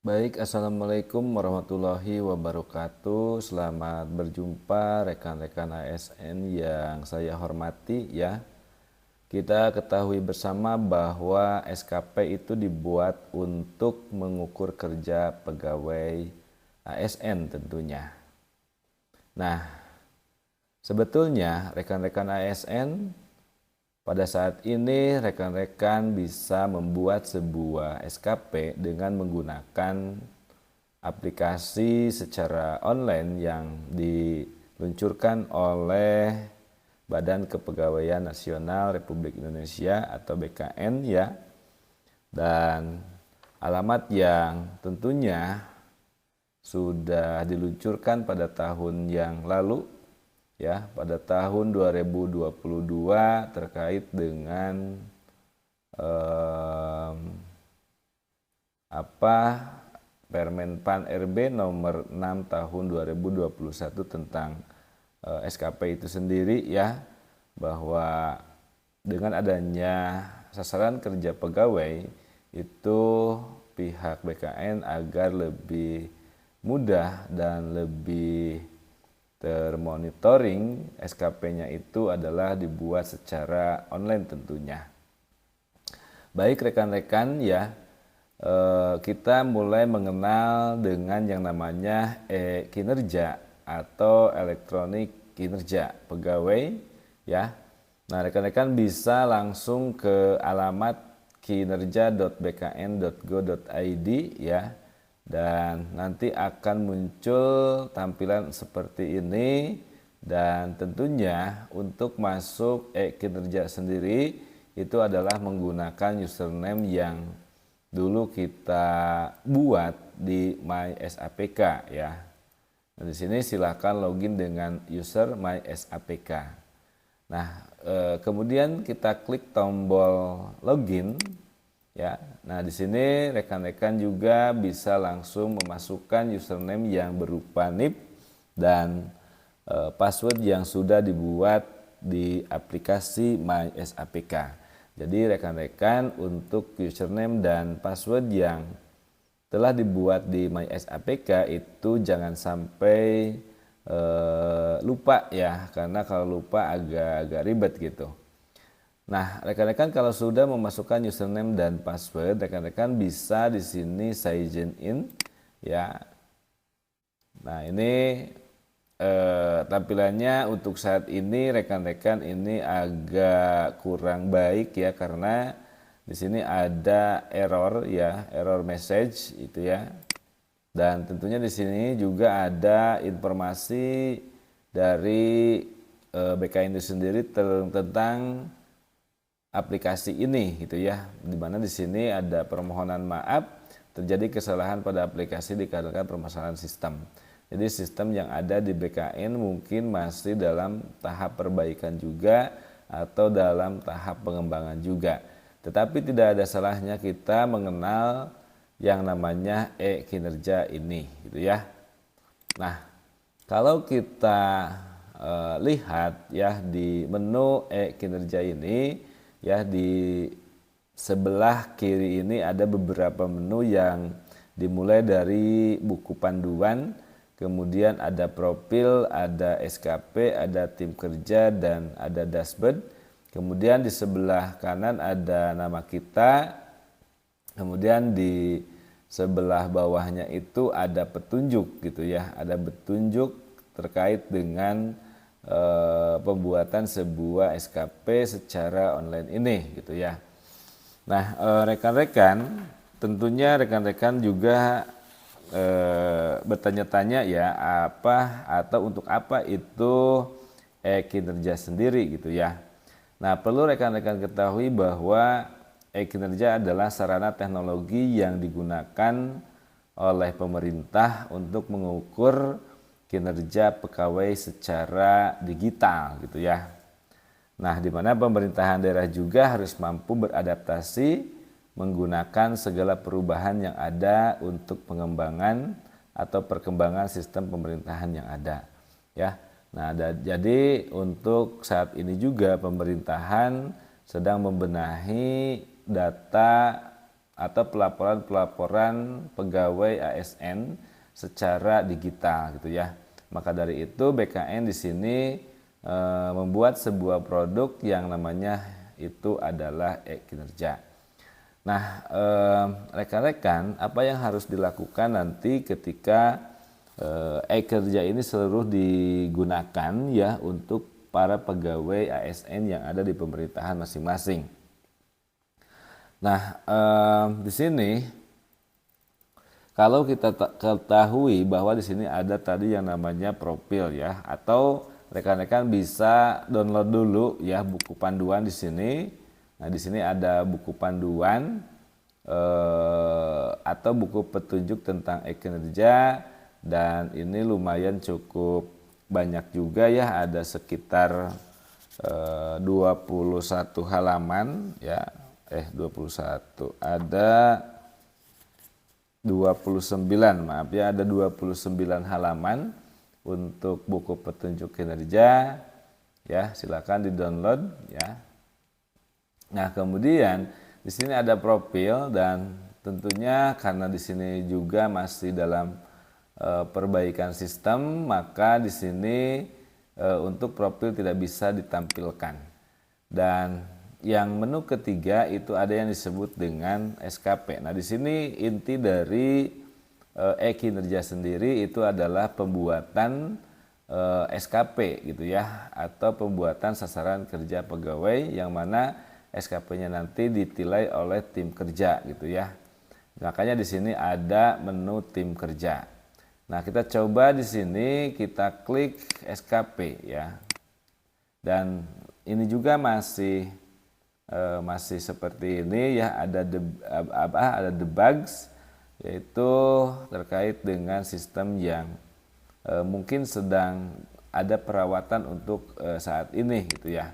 Baik, Assalamualaikum warahmatullahi wabarakatuh. Selamat berjumpa rekan-rekan ASN yang saya hormati ya. Kita ketahui bersama bahwa SKP itu dibuat untuk mengukur kerja pegawai ASN tentunya. Nah, sebetulnya rekan-rekan ASN pada saat ini rekan-rekan bisa membuat sebuah SKP dengan menggunakan aplikasi secara online yang diluncurkan oleh Badan Kepegawaian Nasional Republik Indonesia atau BKN ya. Dan alamat yang tentunya sudah diluncurkan pada tahun yang lalu ya, pada tahun 2022 terkait dengan Permen-Pan RB nomor 6 tahun 2021 tentang SKP itu sendiri ya, bahwa dengan adanya sasaran kerja pegawai itu pihak BKN agar lebih mudah dan lebih termonitoring SKP-nya itu adalah dibuat secara online tentunya. Baik rekan-rekan ya, kita mulai mengenal dengan yang namanya kinerja atau elektronik kinerja pegawai ya. Nah, rekan-rekan bisa langsung ke alamat kinerja.bkn.go.id ya. Dan nanti akan muncul tampilan seperti ini, dan tentunya untuk masuk kinerja sendiri itu adalah menggunakan username yang dulu kita buat di MySAPK ya. Nah, di sini silakan login dengan user MySAPK. Nah, kemudian kita klik tombol login ya. Nah, di sini rekan-rekan juga bisa langsung memasukkan username yang berupa NIP dan password yang sudah dibuat di aplikasi MySAPK. Jadi rekan-rekan untuk username dan password yang telah dibuat di MySAPK itu jangan sampai lupa ya, karena kalau lupa agak ribet gitu. Nah, rekan-rekan kalau sudah memasukkan username dan password, rekan-rekan bisa di sini sign in ya. Nah, ini tampilannya untuk saat ini rekan-rekan ini agak kurang baik ya, karena di sini ada error ya, error message itu ya. Dan tentunya di sini juga ada informasi dari BKN itu sendiri tentang aplikasi ini gitu ya, dimana di sini ada permohonan maaf terjadi kesalahan pada aplikasi dikarenakan permasalahan sistem. Jadi sistem yang ada di BKN mungkin masih dalam tahap perbaikan juga atau dalam tahap pengembangan juga. Tetapi tidak ada salahnya kita mengenal yang namanya kinerja ini gitu ya. Nah, kalau kita lihat ya di menu kinerja ini ya, di sebelah kiri ini ada beberapa menu yang dimulai dari buku panduan, kemudian ada profil, ada SKP, ada tim kerja, dan ada dashboard. Kemudian di sebelah kanan ada nama kita, kemudian di sebelah bawahnya itu ada petunjuk gitu ya, ada petunjuk terkait dengan pembuatan sebuah SKP secara online ini gitu ya. Nah, rekan-rekan tentunya rekan-rekan juga bertanya-tanya ya, apa atau untuk apa itu kinerja sendiri gitu ya. Nah, perlu rekan-rekan ketahui bahwa kinerja adalah sarana teknologi yang digunakan oleh pemerintah untuk mengukur kinerja pegawai secara digital gitu ya. Nah, di mana pemerintahan daerah juga harus mampu beradaptasi menggunakan segala perubahan yang ada untuk pengembangan atau perkembangan sistem pemerintahan yang ada ya. Nah, jadi untuk saat ini juga pemerintahan sedang membenahi data atau pelaporan pegawai ASN secara digital gitu ya. Maka dari itu BKN di sini membuat sebuah produk yang namanya itu adalah e-kinerja. Nah, rekan-rekan, apa yang harus dilakukan nanti ketika e-kinerja ini seluruh digunakan ya untuk para pegawai ASN yang ada di pemerintahan masing-masing. Nah, di sini kalau kita ketahui bahwa di sini ada tadi yang namanya profil ya, atau rekan-rekan bisa download dulu ya buku panduan di sini. Nah, di sini ada buku panduan atau buku petunjuk tentang e-kinerja, dan ini lumayan cukup banyak juga ya, ada sekitar 21 halaman ya. 21 ada 29, maaf ya, ada 29 halaman untuk buku petunjuk kinerja ya, silakan di-download ya. Nah, kemudian di sini ada profil, dan tentunya karena di sini juga masih dalam perbaikan sistem, maka di sini untuk profil tidak bisa ditampilkan. Dan yang menu ketiga itu ada yang disebut dengan SKP. Nah, di sini inti dari e-kinerja sendiri itu adalah pembuatan SKP gitu ya, atau pembuatan sasaran kerja pegawai, yang mana SKP-nya nanti ditilai oleh tim kerja gitu ya. Makanya di sini ada menu tim kerja. Nah, kita coba di sini kita klik SKP ya. Dan ini juga masih seperti ini ya, ada the bugs, yaitu terkait dengan sistem yang mungkin sedang ada perawatan untuk saat ini gitu ya.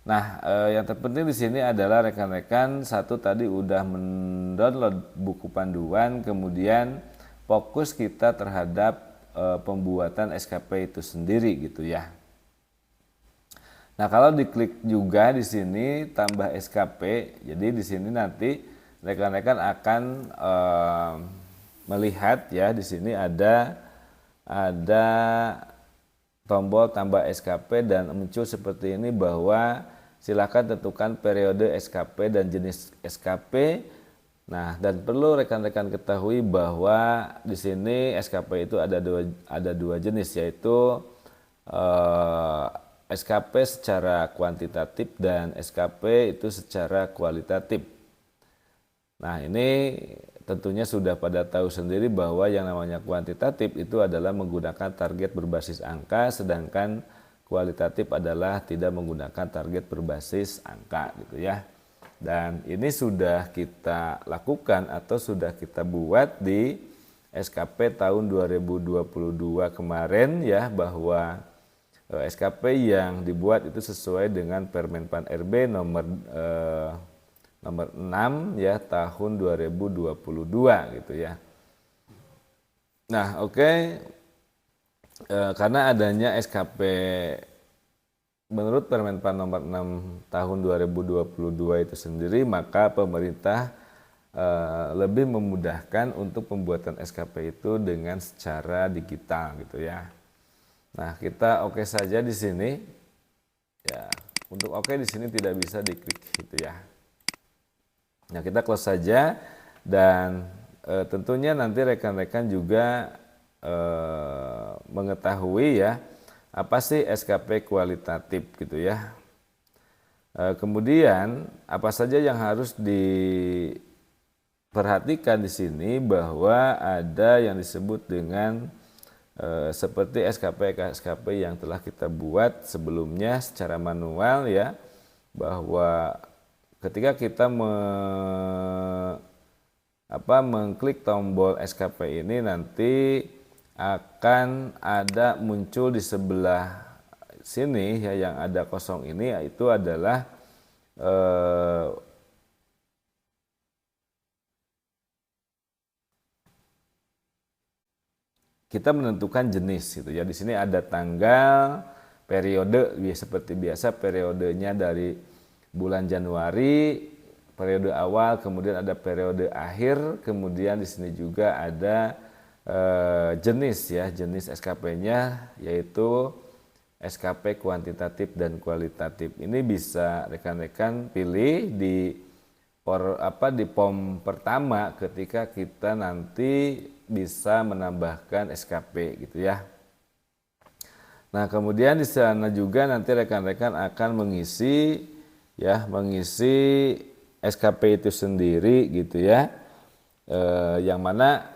Nah, yang terpenting di sini adalah rekan-rekan satu tadi udah mendownload buku panduan, kemudian fokus kita terhadap pembuatan SKP itu sendiri gitu ya. Nah, kalau diklik juga di sini tambah SKP, jadi di sini nanti rekan-rekan akan melihat ya, di sini ada tombol tambah SKP dan muncul seperti ini bahwa silakan tentukan periode SKP dan jenis SKP. Nah, dan perlu rekan-rekan ketahui bahwa di sini SKP itu ada dua jenis, yaitu SKP secara kuantitatif dan SKP itu secara kualitatif. Nah, ini tentunya sudah pada tahu sendiri bahwa yang namanya kuantitatif itu adalah menggunakan target berbasis angka, sedangkan kualitatif adalah tidak menggunakan target berbasis angka gitu ya. Dan ini sudah kita lakukan atau sudah kita buat di SKP tahun 2022 kemarin ya, bahwa SKP yang dibuat itu sesuai dengan Permen-Pan RB nomor 6 ya tahun 2022 gitu ya. Nah, oke. Karena adanya SKP menurut Permen-Pan nomor 6 tahun 2022 itu sendiri, maka pemerintah lebih memudahkan untuk pembuatan SKP itu dengan secara digital gitu ya. Nah, kita oke saja di sini. Ya, untuk oke di sini tidak bisa diklik gitu ya. Nah, kita close saja, dan tentunya nanti rekan-rekan juga mengetahui ya, apa sih SKP kualitatif gitu ya. Kemudian apa saja yang harus diperhatikan di sini, bahwa ada yang disebut dengan seperti SKP yang telah kita buat sebelumnya secara manual ya, bahwa ketika kita mengklik tombol SKP ini, nanti akan ada muncul di sebelah sini ya, yang ada kosong ini, yaitu adalah kita menentukan jenis gitu ya. Di sini ada tanggal, periode, seperti biasa periodenya dari bulan Januari, periode awal, kemudian ada periode akhir, kemudian di sini juga ada jenis SKP-nya, yaitu SKP kuantitatif dan kualitatif. Ini bisa rekan-rekan pilih di POM pertama ketika kita nanti bisa menambahkan SKP gitu ya. Nah, kemudian di sana juga nanti rekan-rekan akan mengisi SKP itu sendiri gitu ya. Yang mana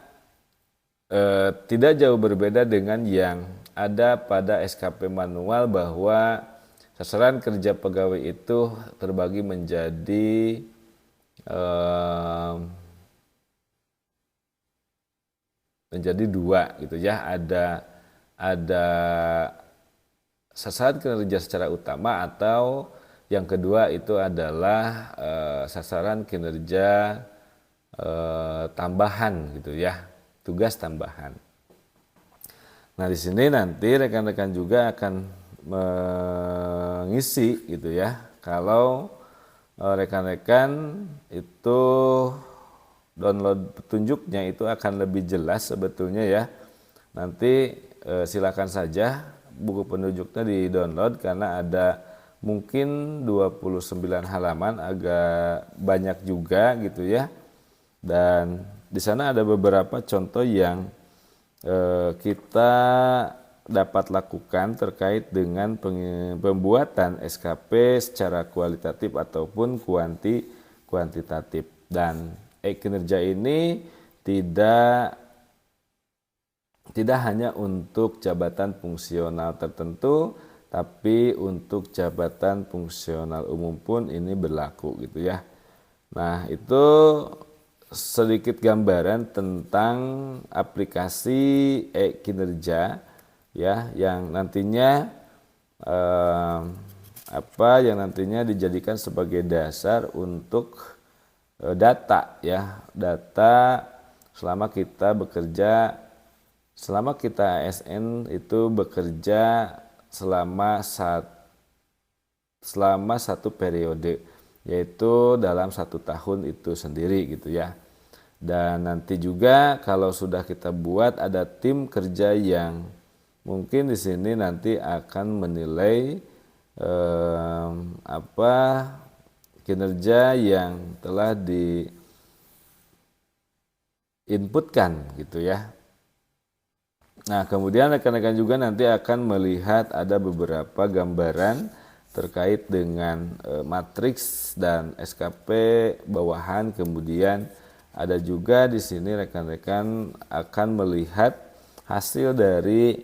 tidak jauh berbeda dengan yang ada pada SKP manual, bahwa sasaran kerja pegawai itu terbagi menjadi dua gitu ya. Ada sasaran kinerja secara utama, atau yang kedua itu adalah sasaran kinerja tambahan gitu ya, tugas tambahan. Nah, di sini nanti rekan-rekan juga akan mengisi gitu ya. Kalau rekan-rekan itu download petunjuknya itu akan lebih jelas sebetulnya ya. Nanti silakan saja buku petunjuknya di-download, karena ada mungkin 29 halaman, agak banyak juga gitu ya. Dan di sana ada beberapa contoh yang kita dapat lakukan terkait dengan pembuatan SKP secara kualitatif ataupun kuantitatif. Dan kinerja ini tidak hanya untuk jabatan fungsional tertentu, tapi untuk jabatan fungsional umum pun ini berlaku gitu ya. Nah, itu sedikit gambaran tentang aplikasi kinerja ya, yang nantinya yang nantinya dijadikan sebagai dasar untuk data ya, data selama kita ASN itu bekerja selama satu periode, yaitu dalam 1 tahun itu sendiri gitu ya. Dan nanti juga kalau sudah kita buat, ada tim kerja yang mungkin di sini nanti akan menilai kinerja yang telah diinputkan gitu ya. Nah, kemudian rekan-rekan juga nanti akan melihat ada beberapa gambaran terkait dengan matriks dan SKP bawahan. Kemudian ada juga di sini rekan-rekan akan melihat hasil dari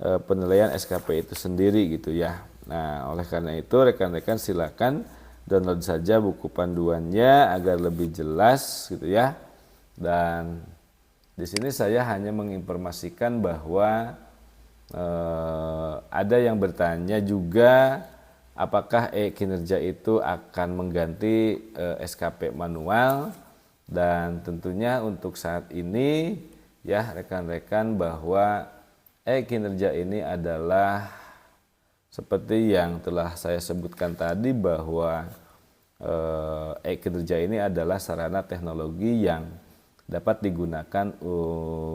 penilaian SKP itu sendiri gitu ya. Nah, oleh karena itu rekan-rekan silakan download saja buku panduannya agar lebih jelas gitu ya. Dan di sini saya hanya menginformasikan bahwa ada yang bertanya juga, apakah kinerja itu akan mengganti SKP manual. Dan tentunya untuk saat ini ya rekan-rekan, bahwa kinerja ini adalah seperti yang telah saya sebutkan tadi, bahwa kinerja ini adalah sarana teknologi yang dapat digunakan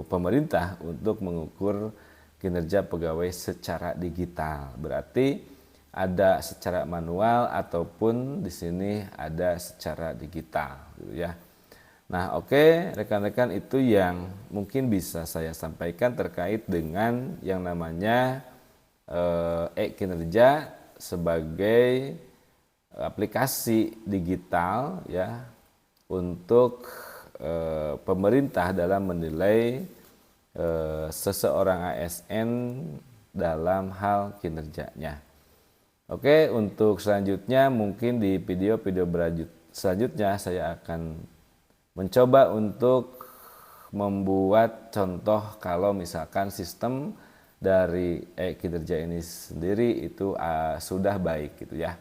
pemerintah untuk mengukur kinerja pegawai secara digital. Berarti ada secara manual ataupun di sini ada secara digital gitu ya. Nah, oke, rekan-rekan, itu yang mungkin bisa saya sampaikan terkait dengan yang namanya kinerja sebagai aplikasi digital ya, untuk pemerintah dalam menilai seseorang ASN dalam hal kinerjanya. Oke, untuk selanjutnya mungkin di video-video selanjutnya saya akan mencoba untuk membuat contoh kalau misalkan sistem dari kinerja ini sendiri itu sudah baik gitu ya.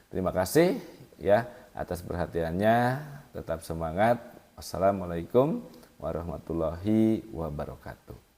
Terima kasih ya atas perhatiannya. Tetap semangat. Wassalamualaikum warahmatullahi wabarakatuh.